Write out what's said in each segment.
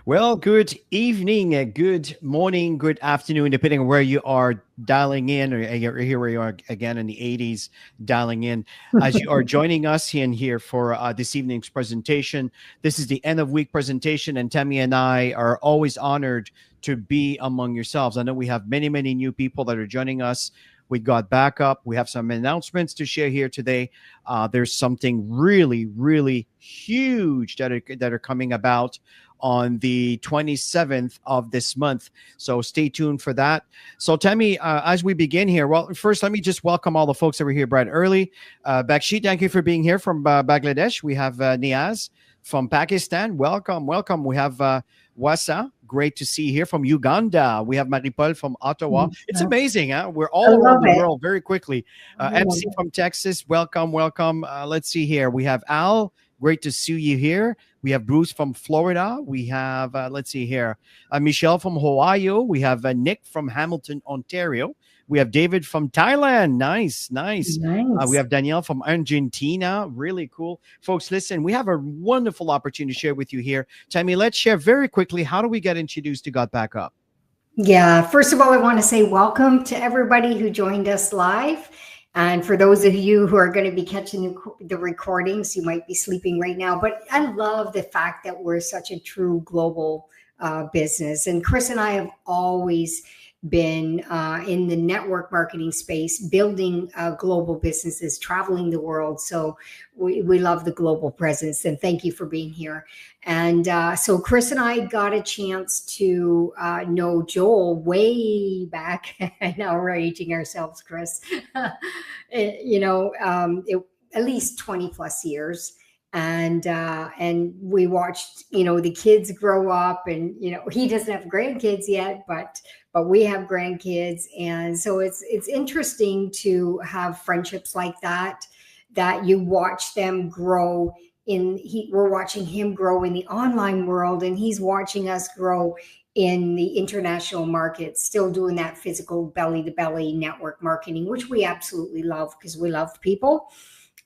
Well, good evening, good morning, good afternoon, depending on where you are dialing in, or you're here where you are again in the 80s dialing in. As you are joining us in here for this evening's presentation, this is the end of week presentation, and Tammy and I are always honored to be among yourselves. I know we have many, many new people that are joining us. We got backup. We have some announcements to share here today. There's something really, really huge that are coming about on the 27th of this month. So stay tuned for that. So Tammy, as we begin here, well, first, let me just welcome all the folks that were here bright early. Bakshi, thank you for being here from Bangladesh. We have Niaz from Pakistan. Welcome, welcome. We have Wasa. Great to see you here from Uganda. We have Maripol from Ottawa. It's amazing, huh? We're I all around love the it. world very quickly. MC from Texas, welcome, welcome. Let's see here. We have Al. Great to see you here. We have Bruce from Florida. We have, let's see here, Michelle from Hawaii. We have Nick from Hamilton, Ontario. We have David from Thailand. Nice, nice. We Nice. have Danielle from Argentina. Really cool. Folks, listen, we have a wonderful opportunity to share with you here. Tammy, let's share very quickly. How do we get introduced to Got Back Up? Yeah, first of all, I want to say welcome to everybody who joined us live. And for those of you who are going to be catching the recordings, you might be sleeping right now. But I love the fact that we're such a true global business. And Chris and I have always been in the network marketing space, building global businesses, traveling the world. So we love the global presence. And thank you for being here. And so Chris and I got a chance to know Joel way back. Now we're aging ourselves, Chris. At least 20 plus years. And we watched, the kids grow up, and, he doesn't have grandkids yet, but we have grandkids. And so it's interesting to have friendships like that you watch them grow we're watching him grow in the online world, and he's watching us grow in the international market, still doing that physical belly to belly network marketing, which we absolutely love because we love people.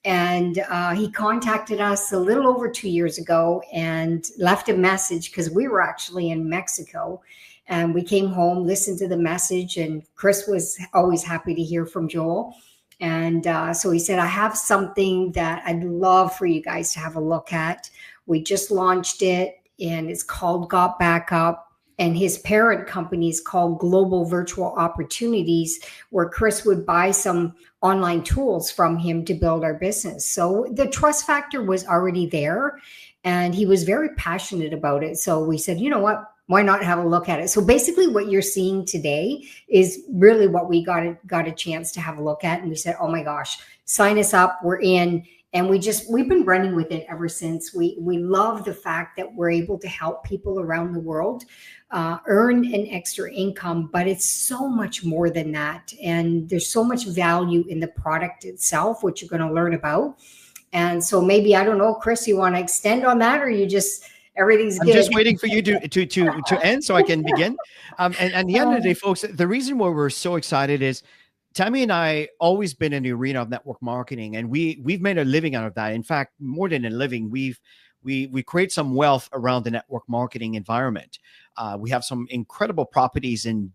And he contacted us a little over 2 years ago and left a message because we were actually in Mexico. And we came home, listened to the message, and Chris was always happy to hear from Joel. And so he said, I have something that I'd love for you guys to have a look at. We just launched it, and it's called GotBackup. And his parent company is called Global Virtual Opportunities, where Chris would buy some online tools from him to build our business. So the trust factor was already there, and he was very passionate about it. So we said, you know what? Why not have a look at it? So basically what you're seeing today is really what we got a chance to have a look at. And we said, oh my gosh, sign us up. We're in. And we've been running with it ever since. We love the fact that we're able to help people around the world earn an extra income, but it's so much more than that. And there's so much value in the product itself, which you're going to learn about. And so maybe, I don't know, Chris, you want to extend on that, or you just... Everything's good. I'm just waiting for you to end so I can begin. And at the end of the day, folks, the reason why we're so excited is Tammy and I always been in the arena of network marketing, and we've made a living out of that. In fact, more than a living, we create some wealth around the network marketing environment. We have some incredible properties in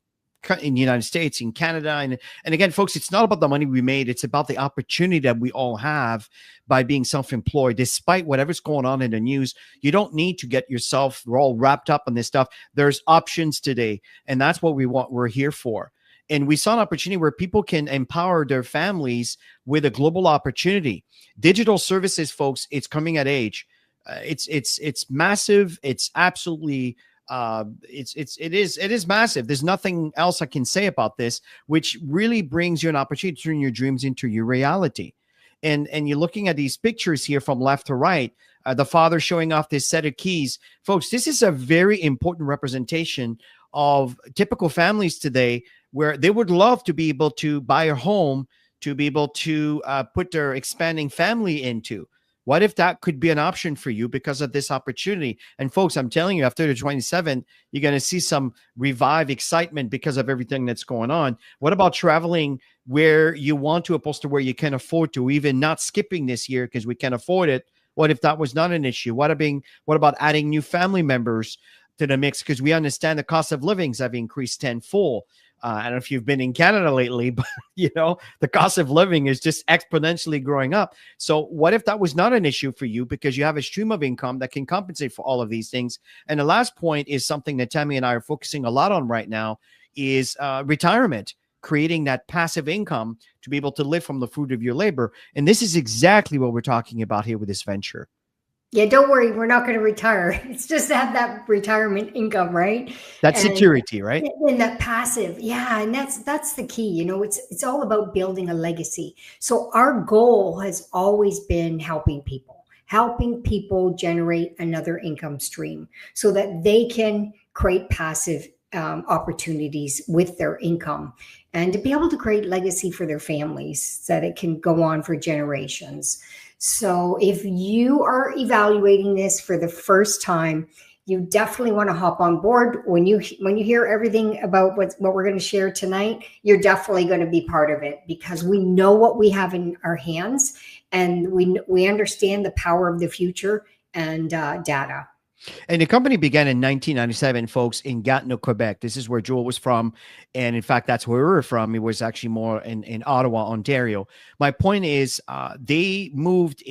the United States, in Canada. And again, folks, it's not about the money we made. It's about the opportunity that we all have by being self-employed. Despite whatever's going on in the news, you don't need to get yourself all wrapped up on this stuff. There's options today. And that's what we're here for. And we saw an opportunity where people can empower their families with a global opportunity. Digital services, folks, it's coming at age. It's massive. It's absolutely it is massive. There's nothing else I can say about this, which really brings you an opportunity to turn your dreams into your reality. And you're looking at these pictures here from left to right, the father showing off this set of keys. Folks, this is a very important representation of typical families today, where they would love to be able to buy a home, to be able to put their expanding family into. What if that could be an option for you because of this opportunity? And folks, I'm telling you, after the 27th, you're going to see some revived excitement because of everything that's going on. What about traveling where you want to, opposed to where you can afford to, even not skipping this year because we can't afford it? What if that was not an issue? What about adding new family members to the mix, because we understand the cost of livings have increased tenfold. I don't know if you've been in Canada lately, but the cost of living is just exponentially growing up. So what if that was not an issue for you, because you have a stream of income that can compensate for all of these things? And the last point is something that Tammy and I are focusing a lot on right now, is retirement, creating that passive income to be able to live from the fruit of your labor. And this is exactly what we're talking about here with this venture. Yeah, don't worry, we're not going to retire. It's just to have that retirement income, right? That's security, right? And that passive, yeah, and that's the key. It's all about building a legacy. So our goal has always been helping people generate another income stream so that they can create passive opportunities with their income, and to be able to create legacy for their families so that it can go on for generations. So if you are evaluating this for the first time, you definitely want to hop on board. When you hear everything about what we're going to share tonight, you're definitely going to be part of it, because we know what we have in our hands, and we understand the power of the future and data. And the company began in 1997, folks, in Gatineau, Quebec. This is where Joel was from. And in fact, that's where we were from. It was actually more in Ottawa, Ontario. My point is they moved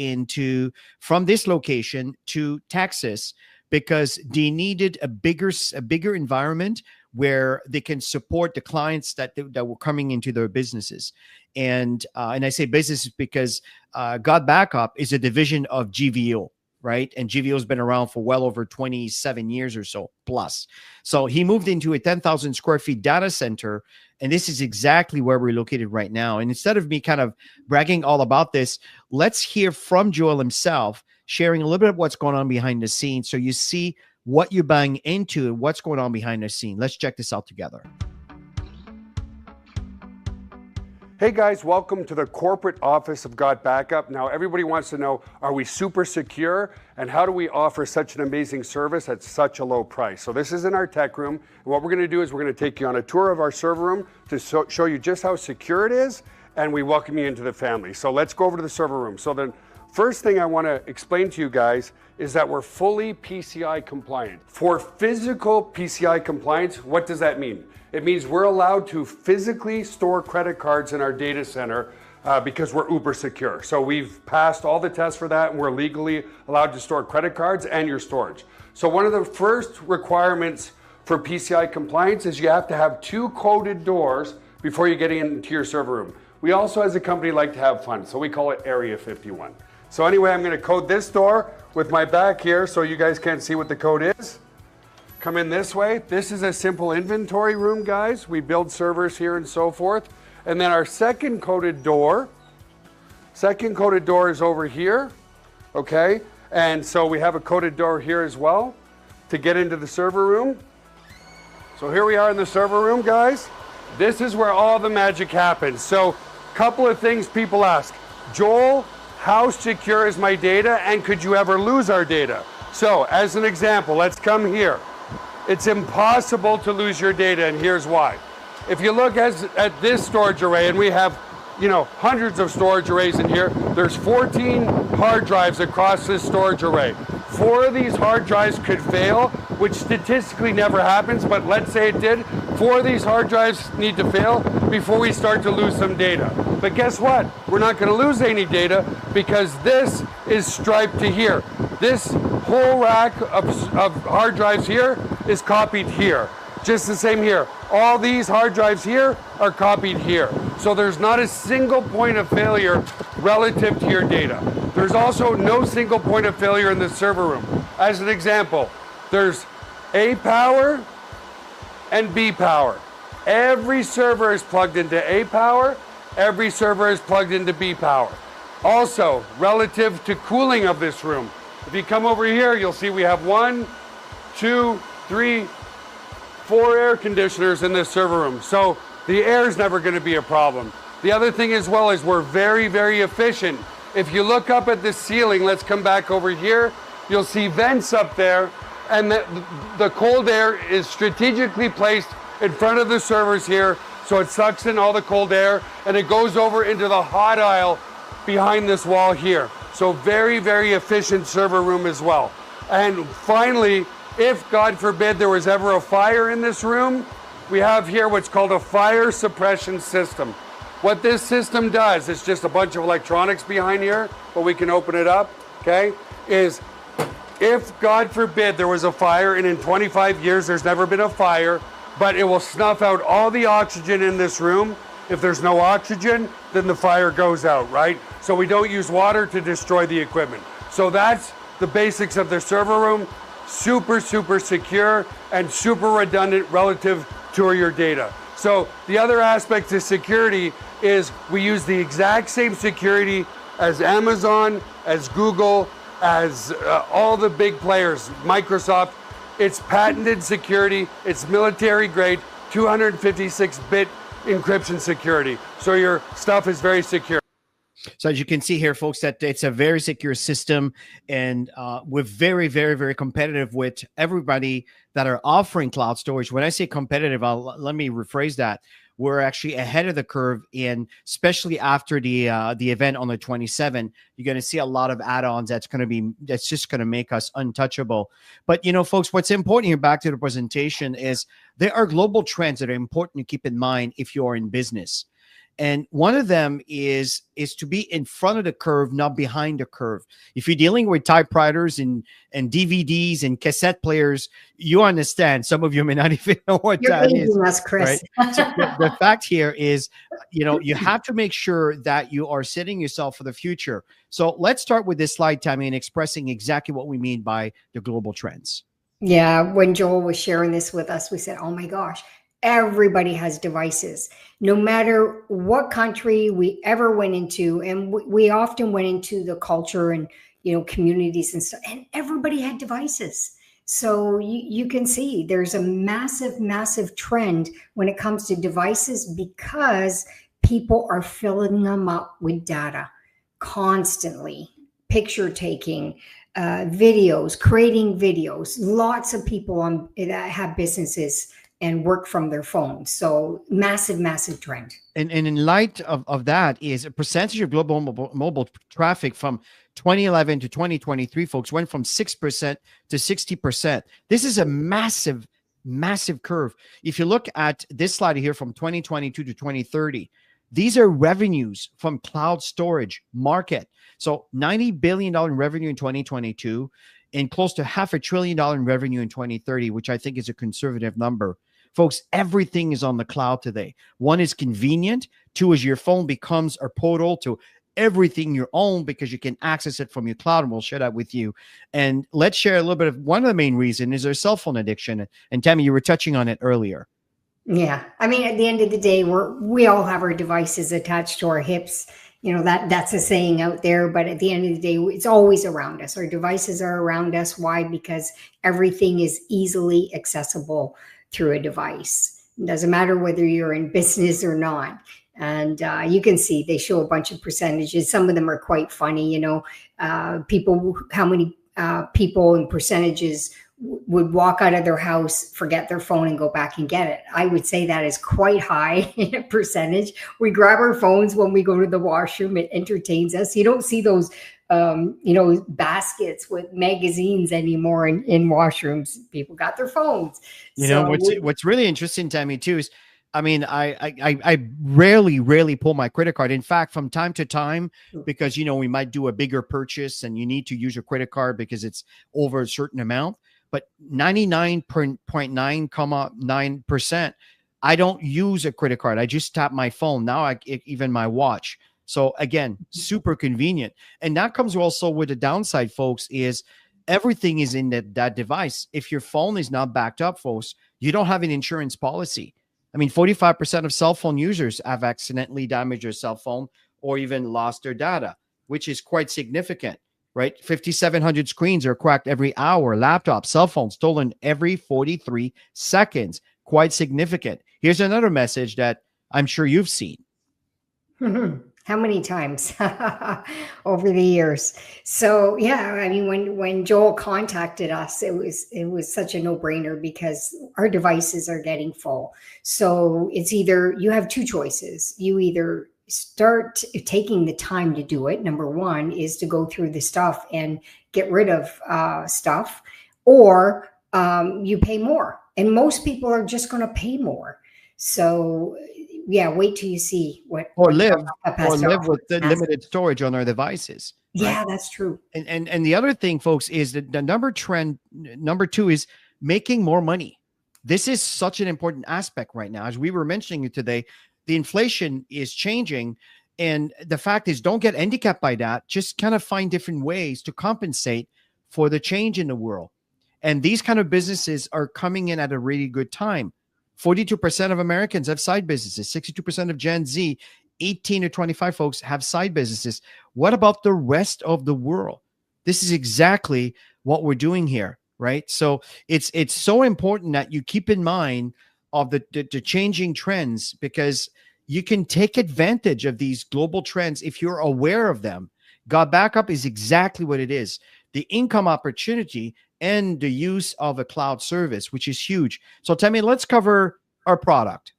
from this location to Texas because they needed a bigger environment where they can support the clients that were coming into their businesses. And I say businesses because GotBackup is a division of GVO. Right. And GVO has been around for well over 27 years or so plus. So he moved into a 10,000 square feet data center. And this is exactly where we're located right now. And instead of me kind of bragging all about this, let's hear from Joel himself, sharing a little bit of what's going on behind the scenes, so you see what you're buying into and what's going on behind the scene. Let's check this out together. Hey guys, welcome to the corporate office of GotBackup. Now everybody wants to know, are we super secure, and how do we offer such an amazing service at such a low price? So this is in our tech room, and what we're going to do is we're going to take you on a tour of our server room to show you just how secure it is, and we welcome you into the family. So let's go over to the server room. So the first thing I want to explain to you guys is that we're fully PCI compliant. For physical PCI compliance, what does that mean? It means we're allowed to physically store credit cards in our data center because we're uber secure. So we've passed all the tests for that, and we're legally allowed to store credit cards and your storage. So one of the first requirements for PCI compliance is you have to have 2 coded doors before you get into your server room. We also, as a company, like to have fun, so we call it Area 51. So anyway, I'm going to code this door with my back here so you guys can't see what the code is. Come in this way. This is a simple inventory room, guys. We build servers here and so forth. And then our second coded door is over here, okay? And so we have a coded door here as well to get into the server room. So here we are in the server room, guys. This is where all the magic happens. So a couple of things people ask. Joel, how secure is my data, and could you ever lose our data? So as an example, let's come here. It's impossible to lose your data, and here's why. If you look at this storage array, and we have hundreds of storage arrays in here, there's 14 hard drives across this storage array. 4 of these hard drives could fail, which statistically never happens, but let's say it did. 4 of these hard drives need to fail before we start to lose some data. But guess what? We're not going to lose any data because this is striped to here. This whole rack of hard drives here is copied here. Just the same here. All these hard drives here are copied here. So there's not a single point of failure relative to your data. There's also no single point of failure in the server room. As an example, there's A power and B power. Every server is plugged into A power. Every server is plugged into B power. Also, relative to cooling of this room, if you come over here, you'll see we have 1, 2, 3, 4 air conditioners in this server room. So the air is never going to be a problem. The other thing as well is we're very, very efficient. If you look up at the ceiling, let's come back over here, you'll see vents up there, and the cold air is strategically placed in front of the servers here, so it sucks in all the cold air, and it goes over into the hot aisle behind this wall here. So very, very efficient server room as well. And finally, if, God forbid, there was ever a fire in this room, we have here what's called a fire suppression system. What this system does, it's just a bunch of electronics behind here, but we can open it up, okay, is if, God forbid, there was a fire, and in 25 years there's never been a fire, but it will snuff out all the oxygen in this room. If there's no oxygen, then the fire goes out, right? So we don't use water to destroy the equipment. So that's the basics of the server room. Super, super secure and super redundant relative to your data. So the other aspect to security is we use the exact same security as Amazon, as Google, as all the big players, Microsoft. It's patented security, it's military grade, 256-bit encryption security. So your stuff is very secure. So as you can see here, folks, that it's a very secure system, and we're very, very, very competitive with everybody that are offering cloud storage. When I say competitive, let me rephrase that. We're actually ahead of the curve, and especially after the event on the 27th, you're going to see a lot of add-ons that's just going to make us untouchable. But you know, folks, what's important here, back to the presentation, is there are global trends that are important to keep in mind if you are in business. And one of them is to be in front of the curve, not behind the curve. If you're dealing with typewriters and DVDs and cassette players, you understand. Some of you may not even know what that is. Us, Chris. Right? So the fact here is, you know, you have to make sure that you are setting yourself for the future. So let's start with this slide, Tammy, and expressing exactly what we mean by the global trends. Yeah, when Joel was sharing this with us, we said, oh my gosh, everybody has devices, no matter what country we ever went into. And we often went into the culture and, you know, communities and stuff, and everybody had devices. So you can see there's a massive, massive trend when it comes to devices, because people are filling them up with data constantly, picture taking, videos, creating videos. Lots of people that have businesses and work from their phones. So massive, massive trend. And in light of that is a percentage of global mobile traffic from 2011 to 2023, folks, went from 6% to 60%. This is a massive, massive curve. If you look at this slide here from 2022 to 2030, these are revenues from cloud storage market. So $90 billion in revenue in 2022 and close to $500 billion in revenue in 2030, which I think is a conservative number. Folks, everything is on the cloud today. One is convenient. Two is your phone becomes a portal to everything you own because you can access it from your cloud, and we'll share that with you. And let's share a little bit of one of the main reasons is our cell phone addiction. And Tammy, you were touching on it earlier. Yeah. I mean, at the end of the day, we all have our devices attached to our hips. You know, that's a saying out there, but at the end of the day, it's always around us. Our devices are around us. Why? Because everything is easily accessible through a device. It doesn't matter whether you're in business or not. And you can see they show a bunch of percentages. Some of them are quite funny, you know, how many people in percentages would walk out of their house, forget their phone, and go back and get it. I would say that is quite high in a percentage. We grab our phones when we go to the washroom. It entertains us. You don't see those, you know, baskets with magazines anymore in washrooms. People got their phones. You know, what's really interesting, Tammy, too, is, I mean, I rarely pull my credit card. In fact, from time to time, because, you know, we might do a bigger purchase and you need to use your credit card because it's over a certain amount. But 99.9%, I don't use a credit card. I just tap my phone. Now even my watch. So again, super convenient. And that comes also with the downside, folks, is everything is in that device. If your phone is not backed up, folks, you don't have an insurance policy. I mean, 45% of cell phone users have accidentally damaged their cell phone or even lost their data, which is quite significant. Right? 5,700 screens are cracked every hour. Laptops, cell phones stolen every 43 seconds. Quite significant. Here's another message that I'm sure you've seen. How many times over the years? So yeah, I mean, when Joel contacted us, it was such a no-brainer because our devices are getting full. So it's either you have two choices. You either start taking the time to do it. Number one is to go through the stuff and get rid of stuff, or you pay more. And most people are just going to pay more. So yeah, wait till you see what live GotBackup with the limited storage on our devices. Right? Yeah, that's true. And the other thing, folks, is that the number two is making more money. This is such an important aspect right now. As we were mentioning it today, the inflation is changing. And the fact is, don't get handicapped by that. Just kind of find different ways to compensate for the change in the world. And these kind of businesses are coming in at a really good time. 42% of Americans have side businesses. 62% of Gen Z, 18 to 25 folks have side businesses. What about the rest of the world? This is exactly what we're doing here, right? So it's so important that you keep in mind of the changing trends, because you can take advantage of these global trends if you're aware of them. GotBackup is exactly what it is. The income opportunity and the use of a cloud service, which is huge. So tell me, let's cover our product.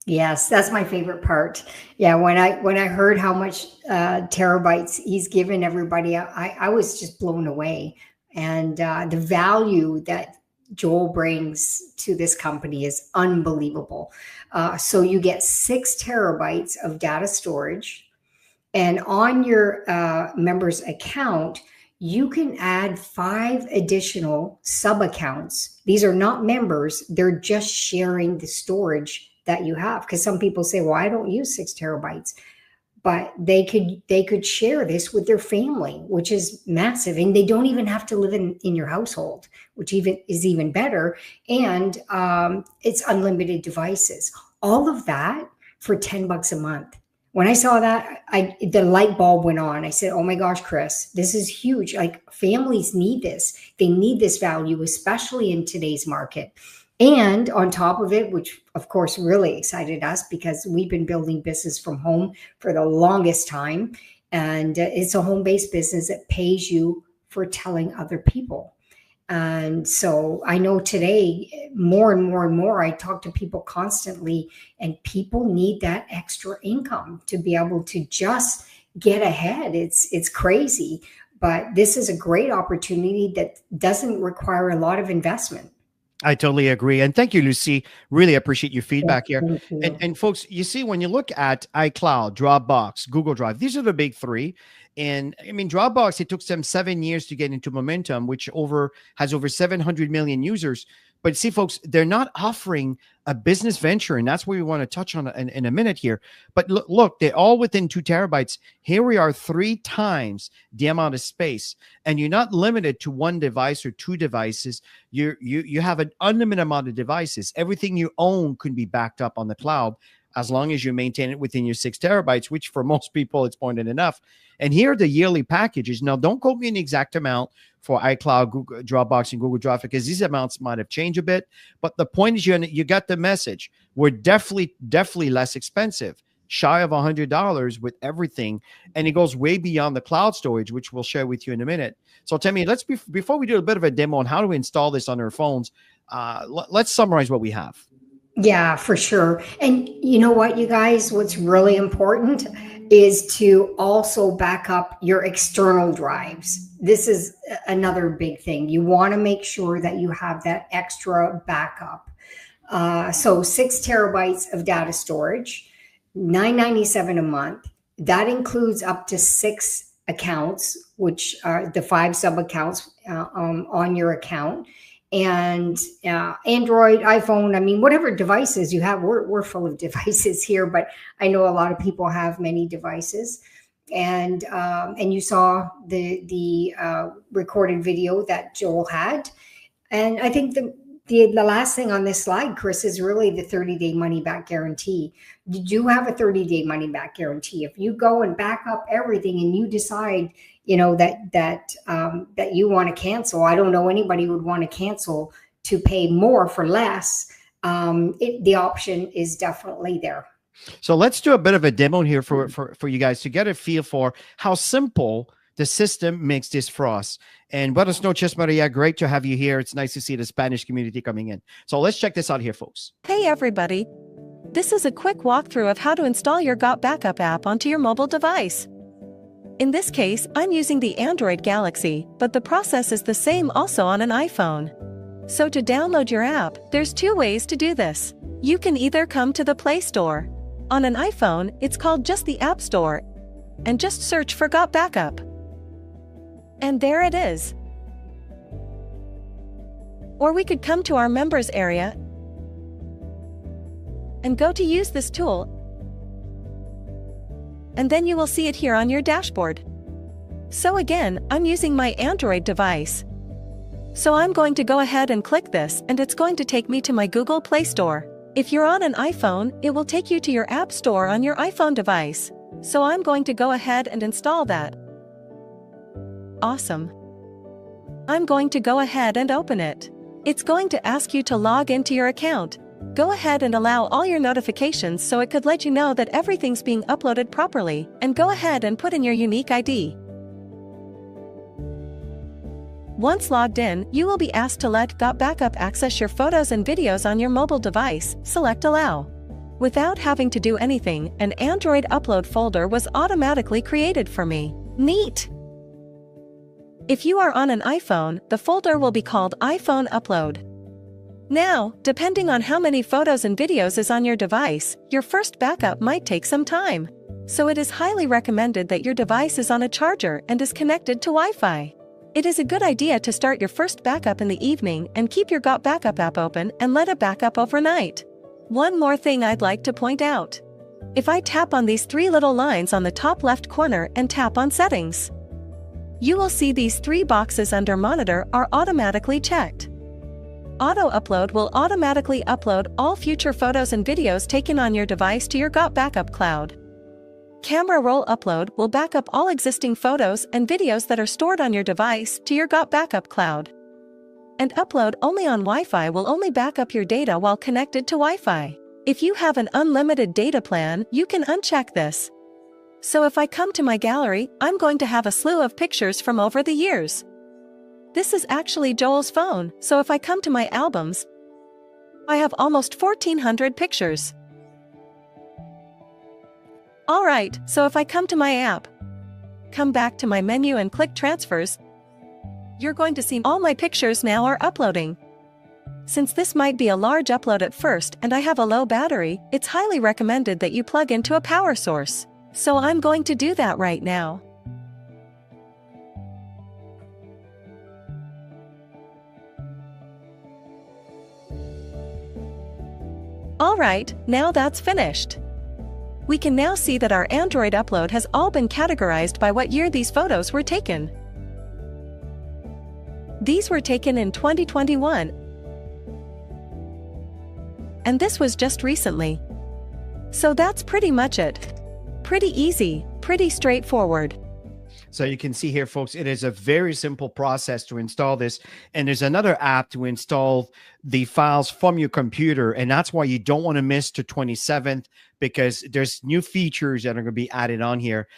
Yes, that's my favorite part. Yeah, when I heard how much terabytes he's given everybody, I was just blown away. And the value that Joel brings to this company is unbelievable. So you get 6 terabytes of data storage, and on your member's account, you can add 5 additional sub accounts. These are not members. They're just sharing the storage that you have. Because some people say, well, I don't use 6 terabytes, but they could share this with their family, which is massive. And they don't even have to live in your household, which is even better. And it's unlimited devices. All of that for $10 a month. When I saw that, the light bulb went on. I said, oh my gosh, Chris, this is huge. Like, families need this. They need this value, especially in today's market. And on top of it, which of course really excited us, because we've been building business from home for the longest time. And it's a home-based business that pays you for telling other people. And so I know today, more and more and more, I talk to people constantly, and people need that extra income to be able to just get ahead. It's crazy, but this is a great opportunity that doesn't require a lot of investment. I totally agree. And thank you, Lucy. Really appreciate your feedback here. And folks, you see, when you look at iCloud, Dropbox, Google Drive, these are the big 3. And I mean, Dropbox, it took them 7 years to get into momentum, which has over 700 million users. But see, folks, they're not offering a business venture. And that's what we want to touch on in a minute here. But look, they're all within 2 terabytes. Here we are, 3 times the amount of space. And you're not limited to 1 device or 2 devices. You have an unlimited amount of devices. Everything you own can be backed up on the cloud, as long as you maintain it within your 6 terabytes, which for most people, it's more than enough. And here are the yearly packages. Now, don't quote me an exact amount for iCloud, Google, Dropbox, and Google Drive, because these amounts might have changed a bit. But the point is, you got the message. We're definitely less expensive, shy of $100 with everything. And it goes way beyond the cloud storage, which we'll share with you in a minute. So tell me, before we do a bit of a demo on how to install this on our phones, let's summarize what we have. Yeah, for sure. And you know what, you guys, what's really important is to also back up your external drives. This is another big thing. You want to make sure that you have that extra backup. So 6 terabytes of data storage, $9.97 a month. That includes up to 6 accounts, which are the 5 sub accounts on your account. And Android, iPhone, I mean, whatever devices you have, we're full of devices here, but I know a lot of people have many devices. And you saw the recorded video that Joel had. And I think the last thing on this slide, Chris, is really the 30-day money-back guarantee. You do have a 30-day money-back guarantee. If you go and back up everything and you decide, you know, that you want to cancel, I don't know anybody who would want to cancel to pay more for less. The option is definitely there. So let's do a bit of a demo here for you guys to get a feel for how simple the system makes this for us. And buenas noches, Maria. Great to have you here. It's nice to see the Spanish community coming in. So let's check this out here, folks. Hey, everybody. This is a quick walkthrough of how to install your GotBackup app onto your mobile device. In this case, I'm using the Android Galaxy, but the process is the same also on an iPhone. So to download your app, there's two ways to do this. You can either come to the Play Store. On an iPhone, it's called just the App Store, and just search for GotBackup. And there it is. Or we could come to our members area and go to use this tool, and then you will see it here on your dashboard. So again, I'm using my Android device. So I'm going to go ahead and click this, and it's going to take me to my Google Play Store. If you're on an iPhone, it will take you to your App Store on your iPhone device. So I'm going to go ahead and install that. Awesome. I'm going to go ahead and open it. It's going to ask you to log into your account. Go ahead and allow all your notifications so it could let you know that everything's being uploaded properly, and go ahead and put in your unique ID. Once logged in, you will be asked to let GotBackup access your photos and videos on your mobile device. Select Allow. Without having to do anything, an Android upload folder was automatically created for me. Neat! If you are on an iPhone, the folder will be called iPhone Upload. Now, depending on how many photos and videos is on your device, your first backup might take some time. So it is highly recommended that your device is on a charger and is connected to Wi-Fi. It is a good idea to start your first backup in the evening and keep your GotBackup app open and let it back up overnight. One more thing I'd like to point out. If I tap on these three little lines on the top left corner and tap on Settings, you will see these three boxes under Monitor are automatically checked. Auto Upload will automatically upload all future photos and videos taken on your device to your GotBackup cloud. Camera Roll Upload will back up all existing photos and videos that are stored on your device to your GotBackup cloud. And Upload Only on Wi-Fi will only back up your data while connected to Wi-Fi. If you have an unlimited data plan, you can uncheck this. So if I come to my gallery, I'm going to have a slew of pictures from over the years. This is actually Joel's phone, so if I come to my albums, I have almost 1,400 pictures. Alright, so if I come to my app, come back to my menu and click Transfers, you're going to see all my pictures now are uploading. Since this might be a large upload at first and I have a low battery, it's highly recommended that you plug into a power source. So I'm going to do that right now. Alright, now that's finished. We can now see that our Android upload has all been categorized by what year these photos were taken. These were taken in 2021. And this was just recently. So that's pretty much it. Pretty easy, pretty straightforward. So you can see here, folks, it is a very simple process to install this. And there's another app to install the files from your computer. And that's why you don't want to miss the 27th, because there's new features that are going to be added on here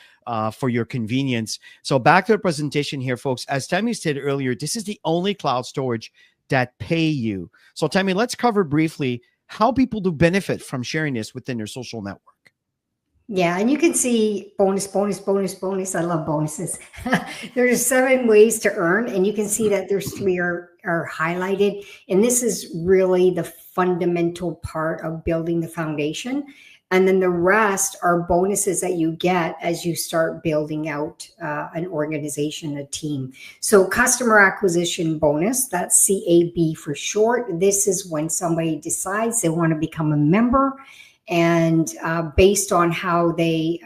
for your convenience. So back to the presentation here, folks. As Tammy said earlier, this is the only cloud storage that pay you. So Tammy, let's cover briefly how people do benefit from sharing this within their social network. Yeah, and you can see bonus, bonus, bonus, bonus. I love bonuses. There's 7 ways to earn, and you can see that there's 3 are highlighted. And this is really the fundamental part of building the foundation. And then the rest are bonuses that you get as you start building out an organization, a team. So customer acquisition bonus, that's CAB for short. This is when somebody decides they want to become a member. And based on how they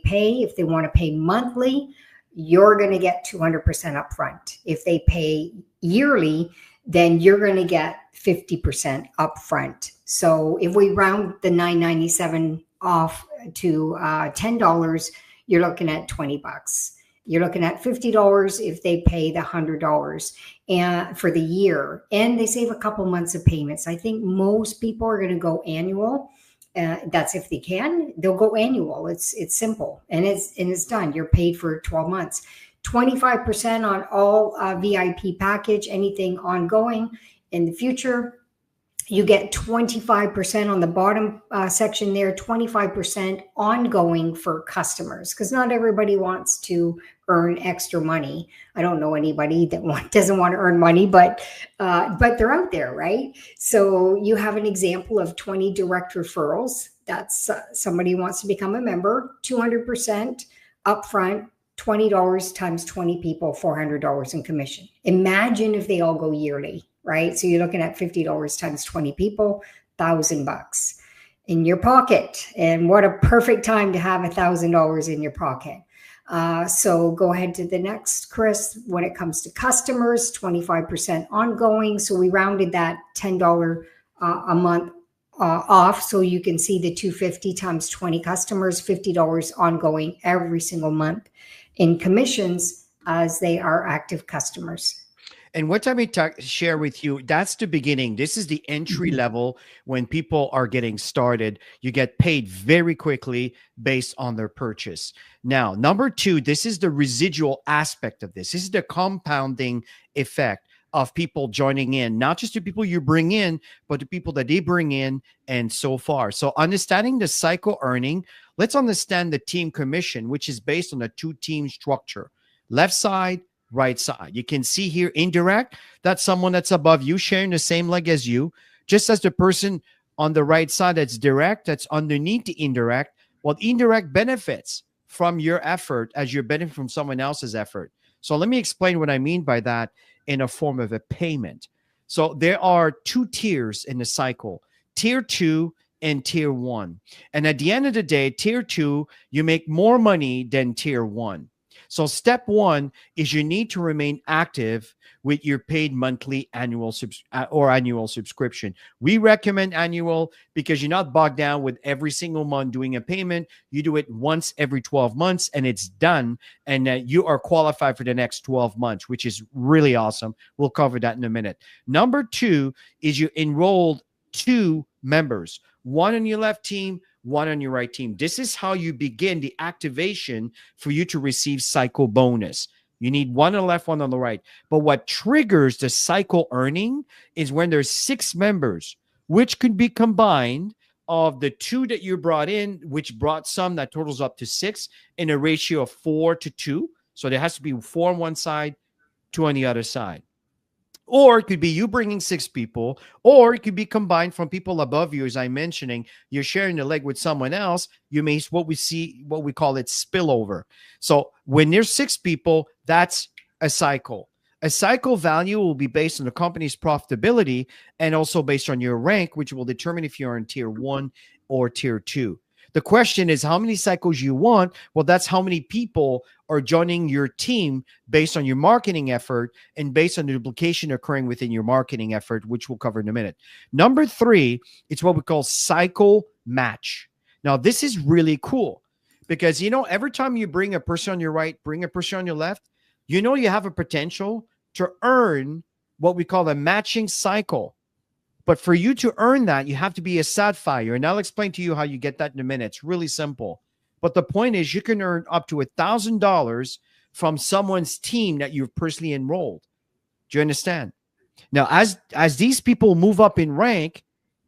pay, if they want to pay monthly, you're going to get 200% upfront. If they pay yearly, then you're going to get 50% upfront. So if we round the $9.97 off to $10, you're looking at $20. You're looking at $50 if they pay the $100 and for the year, and they save a couple months of payments. I think most people are going to go annual. That's if they can. They'll go annual. It's simple, and it's done. You're paid for 12 months. 25% on all VIP package, anything ongoing in the future. You get 25% on the bottom section there, 25% ongoing for customers, because not everybody wants to earn extra money. I don't know anybody that doesn't want to earn money, but they're out there, right? So you have an example of 20 direct referrals. That's somebody who wants to become a member, 200% upfront, $20 times 20 people, $400 in commission. Imagine if they all go yearly, right? So you're looking at $50 times 20 people, $1,000 in your pocket. And what a perfect time to have $1,000 in your pocket. So go ahead to the next, Chris. When it comes to customers, 25% ongoing. So we rounded that $10 a month off. So you can see the 250 times 20 customers, $50 ongoing every single month in commissions as they are active customers. And what I may share with you, that's the beginning. This is the entry level. When people are getting started, you get paid very quickly based on their purchase. Now, number two, this is the residual aspect of this. This is the compounding effect of people joining in, not just the people you bring in, but the people that they bring in and so far. So understanding the cycle earning, let's understand the team commission, which is based on a two-team structure. Left side, right side. You can see here indirect, that's someone that's above you, sharing the same leg as you, just as the person on the right side that's direct, that's underneath the indirect. Well, indirect benefits from your effort as you're benefiting from someone else's effort. So let me explain what I mean by that in a form of a payment. So there are two tiers in the cycle, tier 2 and tier 1. And at the end of the day, tier 2, you make more money than tier 1. So step 1 is you need to remain active with your paid monthly annual subscription. We recommend annual because you're not bogged down with every single month doing a payment. You do it once every 12 months and it's done. And you are qualified for the next 12 months, which is really awesome. We'll cover that in a minute. Number 2 is you enrolled 2 members, one on your left team, one on your right team. This is how you begin the activation for you to receive cycle bonus. You need one on the left, one on the right. But what triggers the cycle earning is when there's 6 members, which could be combined of the 2 that you brought in, which brought some that totals up to 6 in a ratio of 4 to 2. So there has to be 4 on one side, 2 on the other side. Or it could be you bringing 6 people, or it could be combined from people above you. As I'm mentioning, you're sharing the leg with someone else. You may what we call it spillover. So when there's 6 people, that's a cycle. A cycle value will be based on the company's profitability and also based on your rank, which will determine if you're in tier 1 or tier 2. The question is how many cycles you want. Well, that's how many people are joining your team based on your marketing effort and based on the duplication occurring within your marketing effort, which we'll cover in a minute. Number 3, it's what we call cycle match. Now, this is really cool because, every time you bring a person on your right, bring a person on your left, you have a potential to earn what we call a matching cycle. But for you to earn that, you have to be a sapphire. And I'll explain to you how you get that in a minute. It's really simple. But the point is you can earn up to $1,000 from someone's team that you've personally enrolled. Do you understand? Now, as these people move up in rank,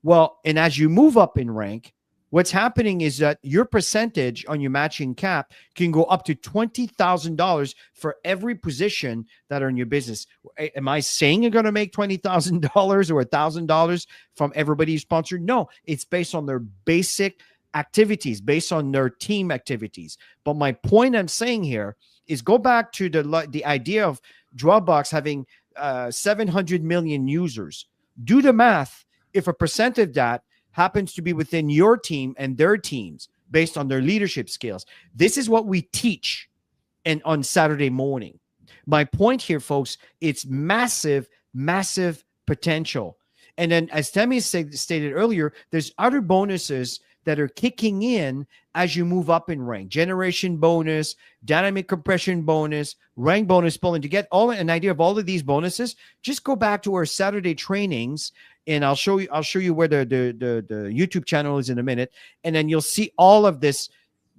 and as you move up in rank, what's happening is that your percentage on your matching cap can go up to $20,000 for every position that are in your business. Am I saying you're going to make $20,000 or $1,000 from everybody you sponsored? No, it's based on their basic activities, based on their team activities. But my point I'm saying here is go back to the idea of Dropbox having 700 million users. Do the math. If a percent of that happens to be within your team and their teams based on their leadership skills. This is what we teach on Saturday morning. My point here, folks, it's massive, massive potential. And then as Tammy stated earlier, there's other bonuses that are kicking in as you move up in rank. Generation bonus, dynamic compression bonus, rank bonus pulling. To get an idea of all of these bonuses, just go back to our Saturday trainings, and I'll show you where the YouTube channel is in a minute, and then you'll see all of this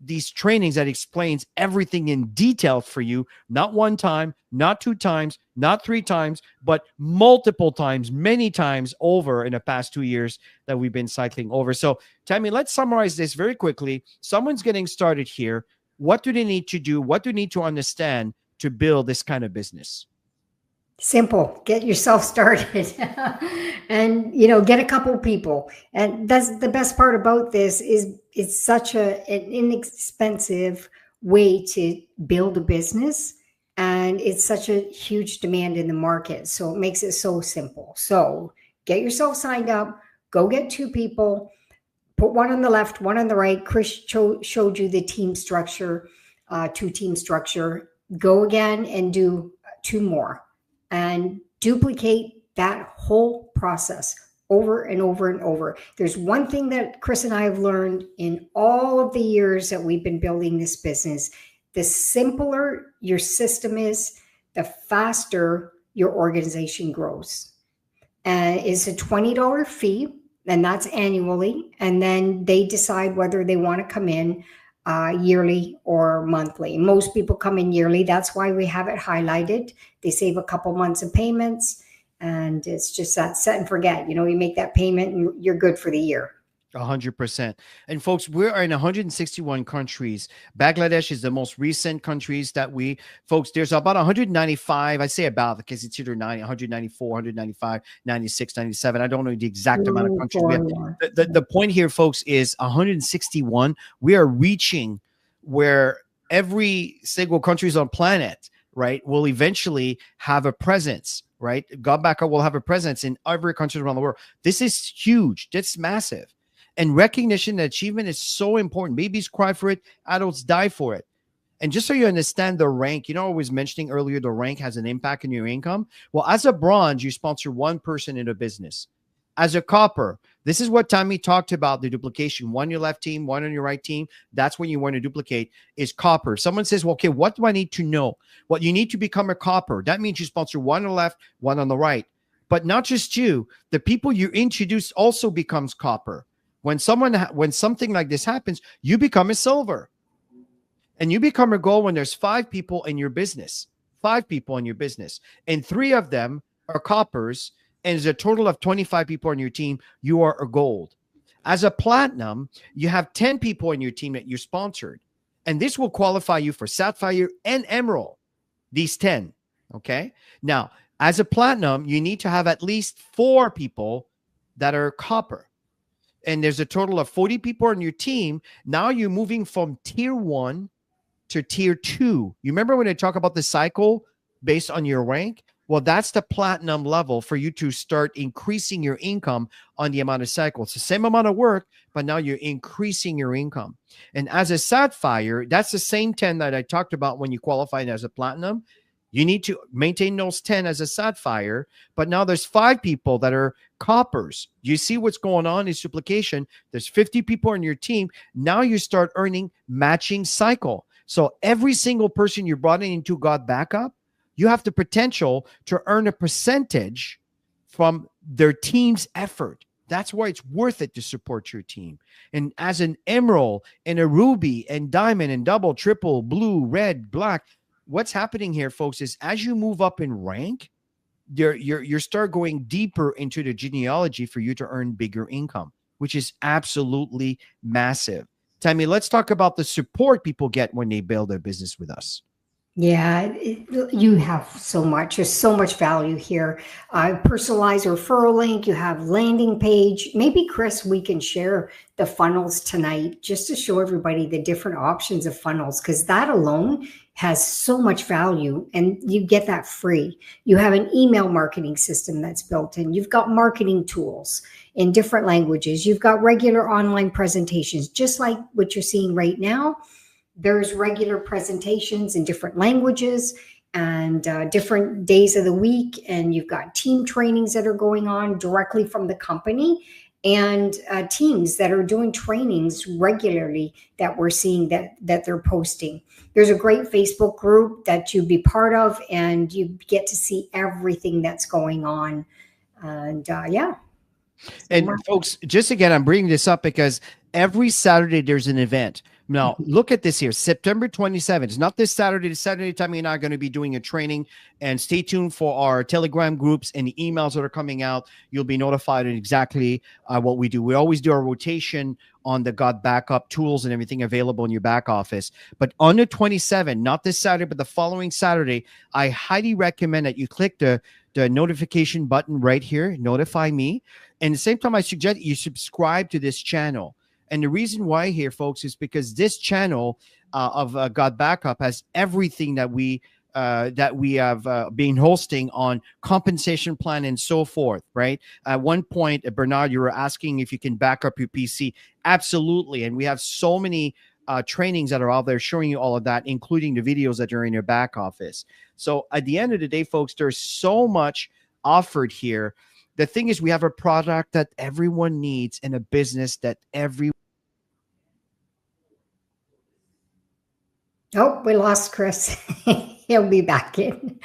these trainings that explains everything in detail for you, not one time, not two times, not three times, but multiple times, many times over in the past 2 years that we've been cycling over. So Tammy, let's summarize this very quickly. Someone's getting started here. What do they need to do? What do they need to understand to build this kind of business? Simple. Get yourself started and, get a couple people. And that's the best part about this is it's such an inexpensive way to build a business. And it's such a huge demand in the market. So it makes it so simple. So get yourself signed up, go get two people, put one on the left, one on the right. Chris showed you the team structure, two-team structure. Go again and do two more. And duplicate that whole process over and over and over. There's one thing that Chris and I have learned in all of the years that we've been building this business. The simpler your system is, the faster your organization grows. And it's a $20 fee, and that's annually. And then they decide whether they want to come in yearly or monthly. Most people come in yearly. That's why we have it highlighted. They save a couple months of payments, and it's just that set and forget. You make that payment and you're good for the year. 100%. And folks, we're in 161 countries. Bangladesh is the most recent countries that folks, there's about 195, I say about because it's either 194, 195, 96, 97. I don't know the exact amount of countries we have. The point here, folks, is 161. We are reaching where every single countries on planet, right, will eventually have a presence, right? GotBackup will have a presence in every country around the world. This is huge. That's massive. And recognition and achievement is so important. Babies cry for it. Adults die for it. And just so you understand the rank, I was mentioning earlier, the rank has an impact on your income. Well, as a bronze, you sponsor one person in a business. As a copper, this is what Tammy talked about, the duplication. One on your left team, one on your right team. That's when you want to duplicate is copper. Someone says, well, okay, what do I need to know? Well, you need to become a copper. That means you sponsor one on the left, one on the right. But not just you. The people you introduce also becomes copper. When something like this happens, you become a silver. And you become a gold when there's 5 people in your business. 5 people in your business. And 3 of them are coppers. And there's a total of 25 people on your team. You are a gold. As a platinum, you have 10 people in your team that you sponsored. And this will qualify you for sapphire and emerald. These 10. Okay. Now, as a platinum, you need to have at least 4 people that are copper. And there's a total of 40 people on your team. Now you're moving from tier 1 to tier 2. You remember when I talk about the cycle based on your rank? Well, that's the platinum level for you to start increasing your income on the amount of cycles. It's the same amount of work, but now you're increasing your income. And as a sapphire, that's the same 10 that I talked about when you qualified as a platinum. You need to maintain those 10 as a sapphire, but now there's 5 people that are coppers. You see what's going on is duplication. There's 50 people on your team. Now you start earning matching cycle. So every single person you brought into GotBackup, you have the potential to earn a percentage from their team's effort. That's why it's worth it to support your team. And as an emerald and a ruby and diamond and double, triple, blue, red, black, what's happening here, folks, is as you move up in rank, you start going deeper into the genealogy for you to earn bigger income, which is absolutely massive. Tammy, let's talk about the support people get when they build their business with us. Yeah, you have so much. There's so much value here. Personalized referral link. You have landing page. Maybe, Chris, we can share the funnels tonight just to show everybody the different options of funnels, because that alone has so much value and you get that free. You have an email marketing system that's built in. You've got marketing tools in different languages. You've got regular online presentations, just like what you're seeing right now. There's regular presentations in different languages and different days of the week. And you've got team trainings that are going on directly from the company and teams that are doing trainings regularly that we're seeing that they're posting. There's a great Facebook group that you'd be part of and you get to see everything that's going on. And yeah. And folks, just again, I'm bringing this up because every Saturday there's an event. Now, look at this here, September 27th. It's not this Saturday. This Saturday, Tammy and I are going to be doing a training. And stay tuned for our Telegram groups and the emails that are coming out. You'll be notified of exactly what we do. We always do a rotation on the GotBackup tools and everything available in your back office. But on the 27th, not this Saturday, but the following Saturday, I highly recommend that you click the notification button right here, notify me. And at the same time, I suggest you subscribe to this channel. And the reason why here, folks, is because this channel of GotBackup has everything that we have been hosting on compensation plan and so forth, right? At one point, Bernard, you were asking if you can back up your PC. Absolutely. And we have so many trainings that are out there showing you all of that, including the videos that are in your back office. So at the end of the day, folks, there's so much offered here. The thing is, we have a product that everyone needs and a business that Oh, we lost Chris. He'll be back in.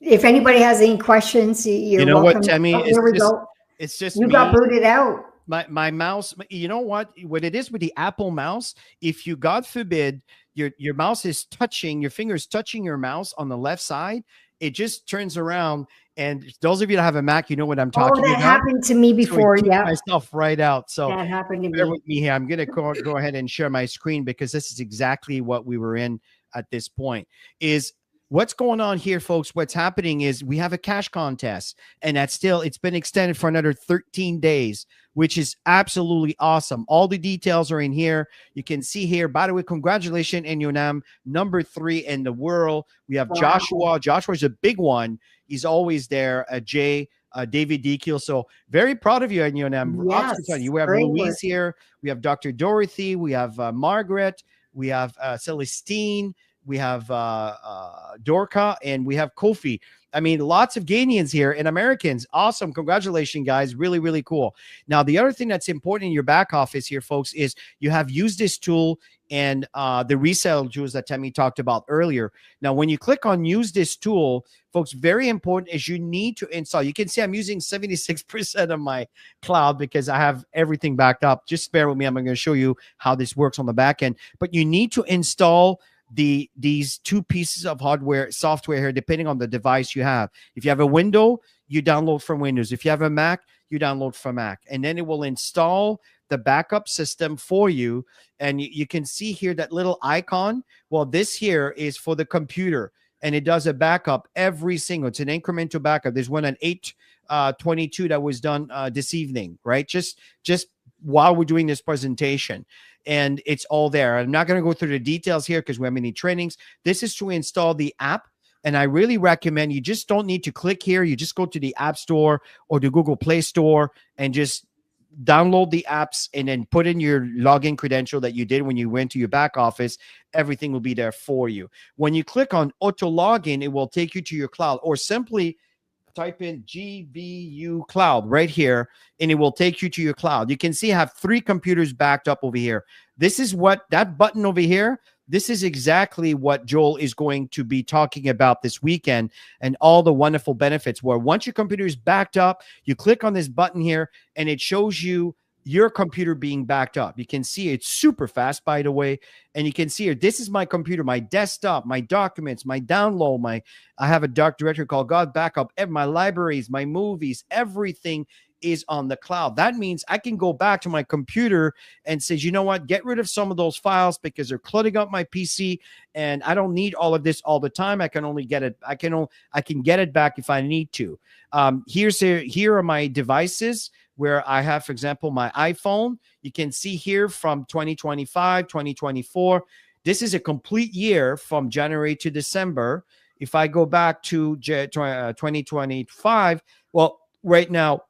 If anybody has any questions, you're welcome. What, Tammy? Oh, here we go. It's just you got booted out. My mouse, you know what it is with the Apple mouse, if you, God forbid, your mouse is touching, your finger is touching your mouse on the left side, it just turns around. And those of you that have a Mac, you know what I'm talking about. Oh, that happened to me before. So yeah. Myself right out. So that happened to bear me. with me here. I'm going to go ahead and share my screen because this is exactly what we were in at this point. Is what's going on here, folks. What's happening is we have a cash contest, and it's been extended for another 13 days, which is absolutely awesome. All the details are in here. You can see here, by the way, congratulations, Enyonam, number 3 in the world. We have Joshua. Joshua's a big one. He's always there. Jay, David DQ. So very proud of you, Enyonam. Yes, you have Louise here. We have Dr. Dorothy. We have Margaret. We have Celestine. We have Dorka, and we have Kofi. I mean, lots of Ghanaians here and Americans. Awesome. Congratulations, guys. Really, really cool. Now, the other thing that's important in your back office here, folks, is you have used this tool and the resale tools that Tammy talked about earlier. Now, when you click on use this tool, folks, very important is you need to install. You can see I'm using 76% of my cloud because I have everything backed up. Just bear with me. I'm going to show you how this works on the back end. But you need to install these two pieces of software here, depending on the device you have. If you have a Windows, you download from Windows. If you have a Mac, you download from Mac, and then it will install the backup system for you. And you can see here that little icon. Well, this here is for the computer, and it does a backup every single. It's an incremental backup. There's one at 8:22 that was done this evening, right? Just while we're doing this presentation. And it's all there. I'm not going to go through the details here because we have many trainings. This is to install the app. And I really recommend you just don't need to click here. You just go to the App Store or the Google Play Store and just download the apps and then put in your login credential that you did when you went to your back office. Everything will be there for you. When you click on auto login, it will take you to your cloud, or simply type in GBU cloud right here, and it will take you to your cloud. You can see I have 3 computers backed up over here. This is what that button over here, this is exactly what Joel is going to be talking about this weekend, and all the wonderful benefits where once your computer is backed up, you click on this button here and it shows you your computer being backed up. You can see it's super fast, by the way. And you can see here, this is my computer, my desktop, my documents, my download, I have a dark directory called GotBackup, my libraries, my movies, everything is on the cloud. That means I can go back to my computer and say, you know what, get rid of some of those files because they're cluttering up my PC and I don't need all of this all the time. I can only get it. I can get it back if I need to. Here are my devices where I have, for example, my iPhone. You can see here from 2025, 2024. This is a complete year from January to December. If I go back to 2025, well, right now,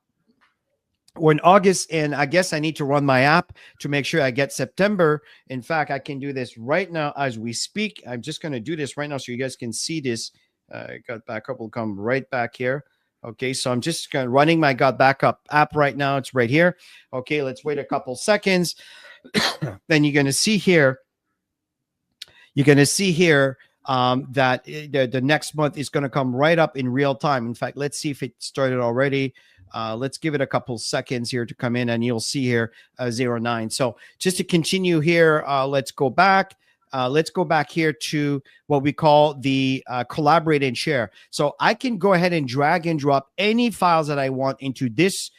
we're in August, and I guess I need to run my app to make sure I get September. In fact, I can do this right now as we speak. I'm just going to do this right now so you guys can see this. GotBackup will come right back here. Okay, so I'm just running my GotBackup app right now. It's right here. Okay, let's wait a couple seconds. Then you're going to see here. You're going to see here that the next month is going to come right up in real time. In fact, let's see if it started already. Let's give it a couple seconds here to come in, and you'll see here 09. So just to continue here, let's go back. Let's go back here to what we call the collaborate and share. So I can go ahead and drag and drop any files that I want into this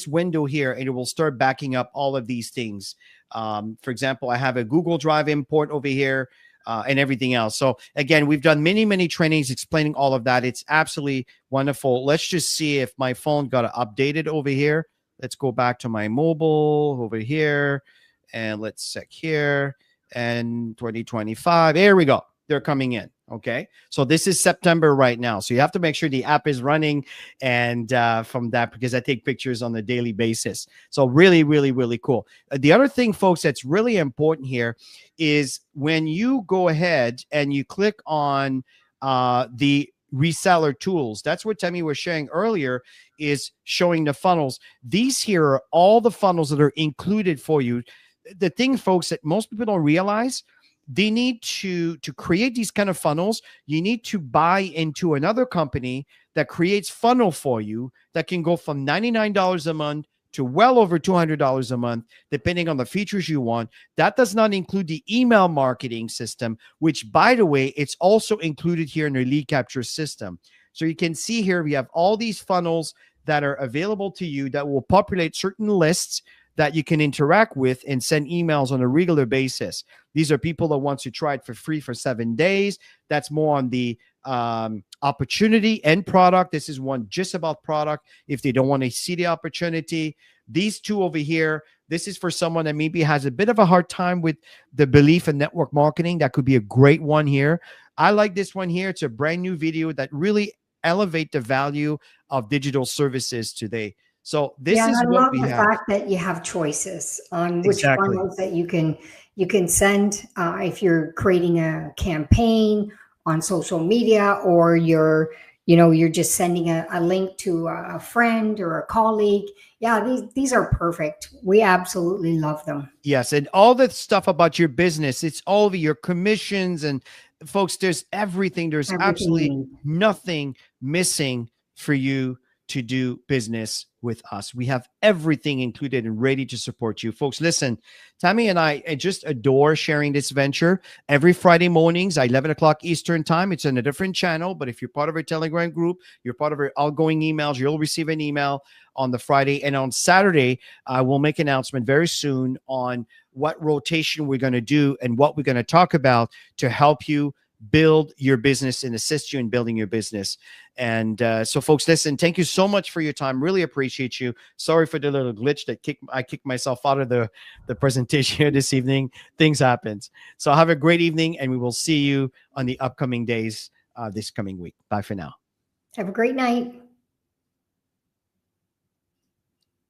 window here, and it will start backing up all of these things. For example, I have a Google Drive import over here and everything else. So again, we've done many trainings explaining all of that. It's absolutely wonderful. Let's just see if my phone got updated over here. Let's go back to my mobile over here, and let's check here. And 2025, there we go. They're coming in. Okay. So this is September right now. So you have to make sure the app is running, and from that, because I take pictures on a daily basis. So really cool. The other thing, folks, that's really important here is when you go ahead and you click on the reseller tools. That's what Tammy was sharing earlier, is showing the funnels. These here are all the funnels that are included for you. The thing, folks, that most people don't realize, they need to create these kind of funnels. You need to buy into another company that creates funnel for you that can go from $99 a month to well over $200 a month, depending on the features you want. That does not include the email marketing system, which, by the way, it's also included here in the lead capture system. So you can see here, we have all these funnels that are available to you that will populate certain lists that you can interact with and send emails on a regular basis. These are people that want to try it for free for 7 days. That's more on the opportunity and product. This is one just about product if they don't want to see the opportunity. These two over here, this is for someone that maybe has a bit of a hard time with the belief in network marketing. That could be a great one here. I like this one here. It's a brand new video that really elevate the value of digital services today. So this is what we have. The fact that you have choices on which funnels that you can send if you're creating a campaign on social media, or you're just sending a link to a friend or a colleague. Yeah, these are perfect. We absolutely love them. Yes, and all the stuff about your business, it's all of your commissions, and folks, there's everything. There's absolutely nothing missing for you to do business with us. We have everything included and ready to support you. Folks, listen, Tammy and I just adore sharing this venture. Every Friday mornings at 11 o'clock Eastern time, it's on a different channel, but if you're part of our Telegram group, you're part of our outgoing emails, you'll receive an email on the Friday. And on Saturday, we'll make an announcement very soon on what rotation we're going to do and what we're going to talk about to help you build your business and assist you in building your business. And so, folks, listen, thank you so much for your time. Really appreciate you. Sorry for the little glitch that I kicked myself out of the presentation here this evening. Things happens. So have a great evening, and we will see you on the upcoming days this coming week. Bye for now. Have a great night.